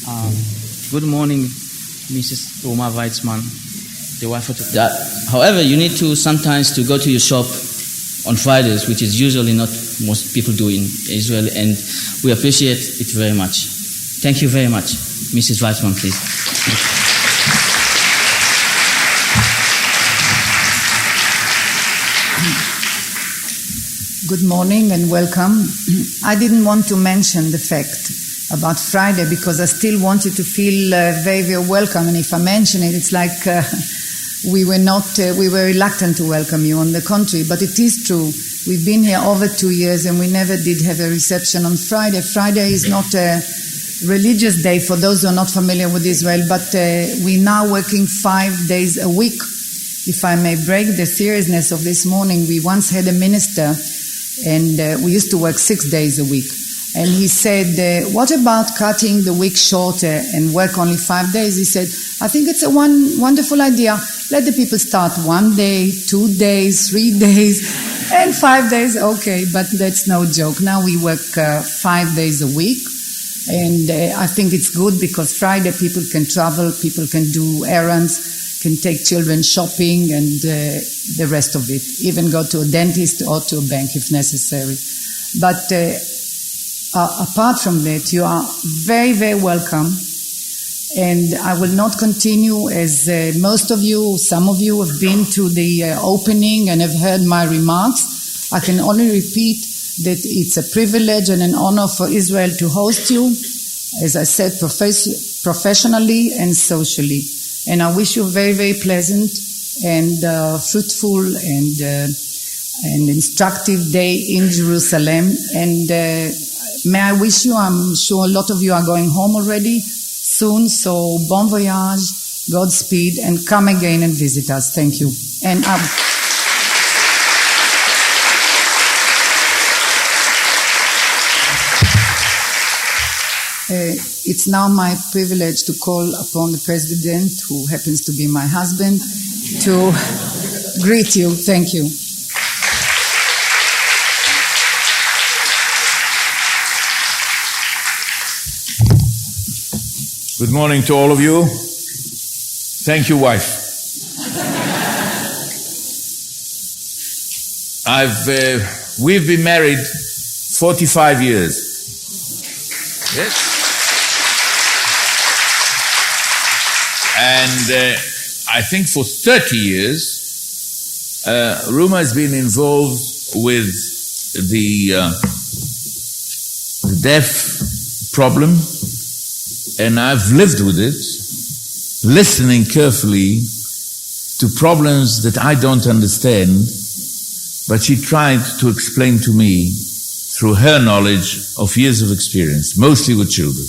Good morning, Mrs. Uma Weizmann, the wife of the... However, you need to sometimes to go to your shop on Fridays, which is usually not most people do in Israel, and we appreciate it very much. Thank you very much. Mrs. Weizmann, please. Good morning and welcome. I didn't want to mention the fact about Friday because I still want you to feel very, very welcome. And if I mention it, it's like we were reluctant to welcome you. On the contrary, but it is true. We've been here over 2 years and we never did have a reception on Friday. Friday is not a religious day for those who are not familiar with Israel, but we're now working 5 days a week. If I may break the seriousness of this morning, we once had a minister and we used to work 6 days a week. And he said, what about cutting the week shorter and work only 5 days? He said, I think it's a wonderful idea. Let the people start 1 day, 2 days, 3 days, and 5 days. Okay, but that's no joke. Now we work 5 days a week. And I think it's good because Friday people can travel, people can do errands, can take children shopping and the rest of it, even go to a dentist or to a bank if necessary. But apart from that, you are very, very welcome. And I will not continue as most of you, some of you have been to the opening and have heard my remarks. I can only repeat that it's a privilege and an honor for Israel to host you, as I said, professionally and socially. And I wish you a very, very pleasant and fruitful and instructive day in Jerusalem. And may I wish you, I'm sure a lot of you are going home already soon, so bon voyage, Godspeed, and come again and visit us. Thank you. And it's now my privilege to call upon the President, who happens to be my husband, to greet you. Thank you. Good morning to all of you. Thank you, wife. We've been married 45 years. Yes. And I think for 30 years, Ruma has been involved with the deaf problem, and I've lived with it, listening carefully to problems that I don't understand, but she tried to explain to me through her knowledge of years of experience, mostly with children.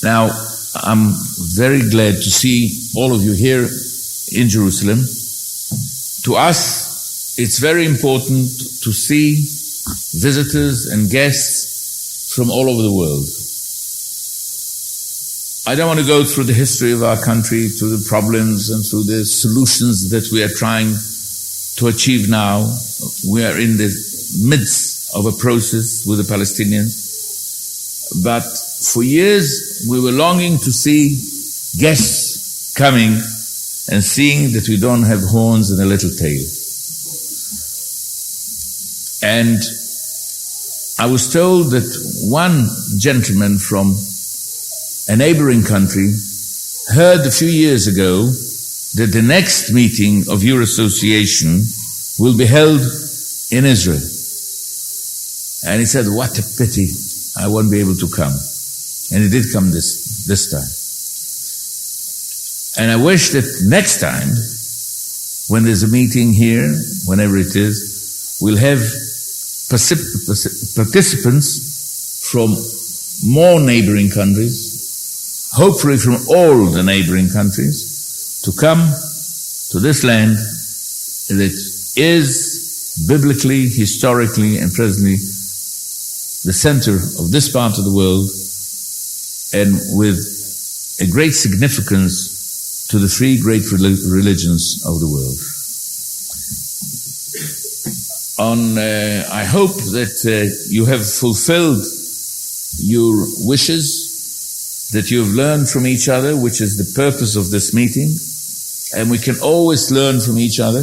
Now, I'm very glad to see all of you here in Jerusalem. To us, it's very important to see visitors and guests from all over the world. I don't want to go through the history of our country, through the problems and through the solutions that we are trying to achieve now. We are in the midst of a process with the Palestinians. But for years, we were longing to see guests coming and seeing that we don't have horns and a little tail. And I was told that one gentleman from a neighboring country heard a few years ago that the next meeting of your association will be held in Israel. And he said, what a pity, I won't be able to come. And he did come this time. And I wish that next time, when there's a meeting here, whenever it is, we'll have participants from more neighboring countries, hopefully from all the neighboring countries, to come to this land that is biblically, historically, and presently the center of this part of the world, and with a great significance to the three great religions of the world. I hope that you have fulfilled your wishes, that you have learned from each other, which is the purpose of this meeting. And we can always learn from each other,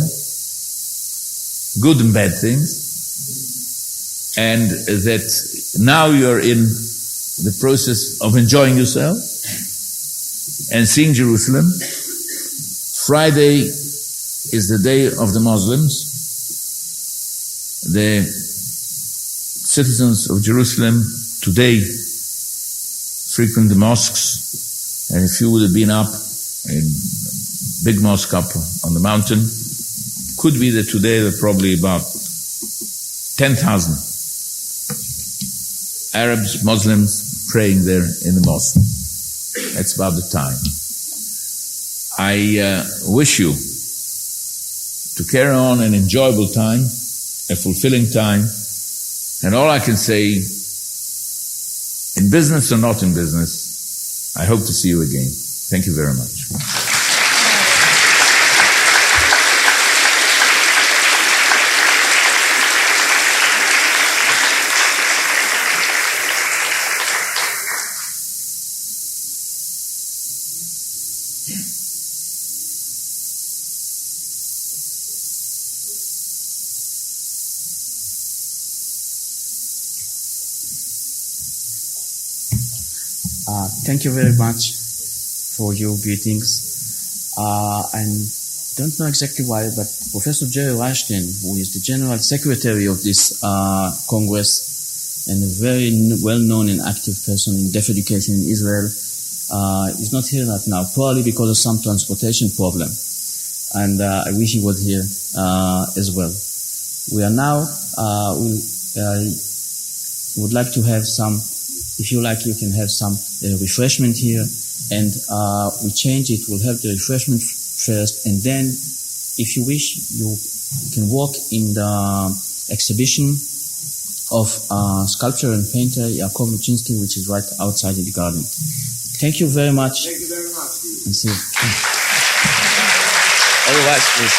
good and bad things. And that now you're in the process of enjoying yourself and seeing Jerusalem. Friday is the day of the Muslims. The citizens of Jerusalem today frequent the mosques, and if you would have been up in big mosque up on the mountain, could be that today there are probably about 10,000 Arabs, Muslims praying there in the mosque. That's about the time. I wish you to carry on an enjoyable time, a fulfilling time, and all I can say, in business or not in business, I hope to see you again. Thank you very much. Thank you very much for your greetings. And don't know exactly why, but Professor Jerry Rushton, who is the General Secretary of this Congress and a very well-known and active person in deaf education in Israel, is not here right now, probably because of some transportation problem. And I wish he was here as well. We are now, would like to have some, if you like, you can have some refreshment here, and we change it. We'll have the refreshment first, and then, if you wish, you can walk in the exhibition of sculptor and painter Yaakov Luchinsky, which is right outside in the garden. Thank you very much. Thank you very much. And see you. Otherwise, please.